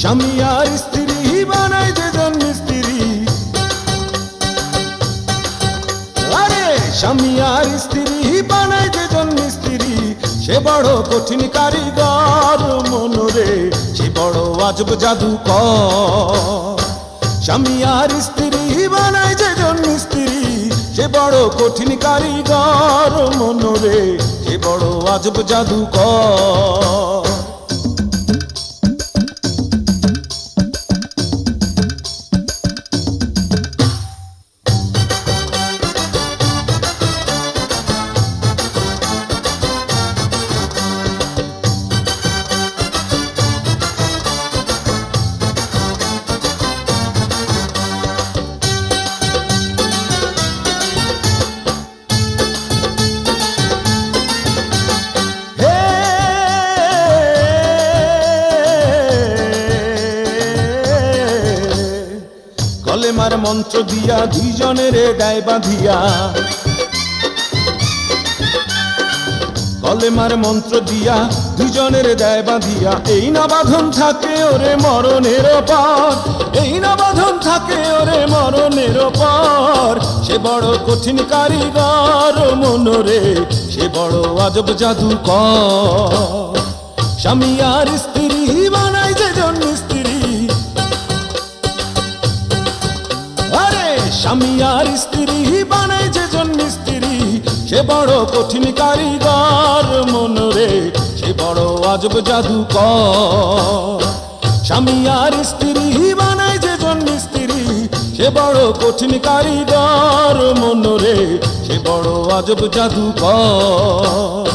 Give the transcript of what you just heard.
স্বামী আর স্ত্রী বানায় যেজন মিস্ত্রি, আরে স্বামী আর স্ত্রী বানায় যেজন মিস্ত্রি, সে বড় কঠিন কারিগর মনরে, সে বড় আজব জাদুকর। স্বামী আর স্ত্রী বানায় যেজন মিস্ত্রি, সে বড় কঠিন কারিগর মনরে, সে বড় আজব জাদুকর। কলেমার মন্ত্র দিয়া দুইজনের গায়ে বাঁধিয়া, কলেমার মন্ত্র দিয়া দুইজনের গায়ে বাঁধিয়া, এই না বাঁধন থাকে ওরে মরণের পর, এই না বাঁধন থাকে ওরে মরণের পর। সে বড় কঠিন কারিগর মনরে, সে বড় আজব জাদুকর। স্বামী আর স্ত্রী বানায় যেজন মিস্ত্রি, আরে স্বামী আর স্ত্রী বানায় যেজন মিস্ত্রি, সে বড় কঠিন কারিগর মনরে, সে বড় আজব জাদুকর। স্বামী আর স্ত্রী বানায় যেজন মিস্ত্রি, সে বড় কঠিন কারিগর মনরে, সে বড় আজব জাদুকর।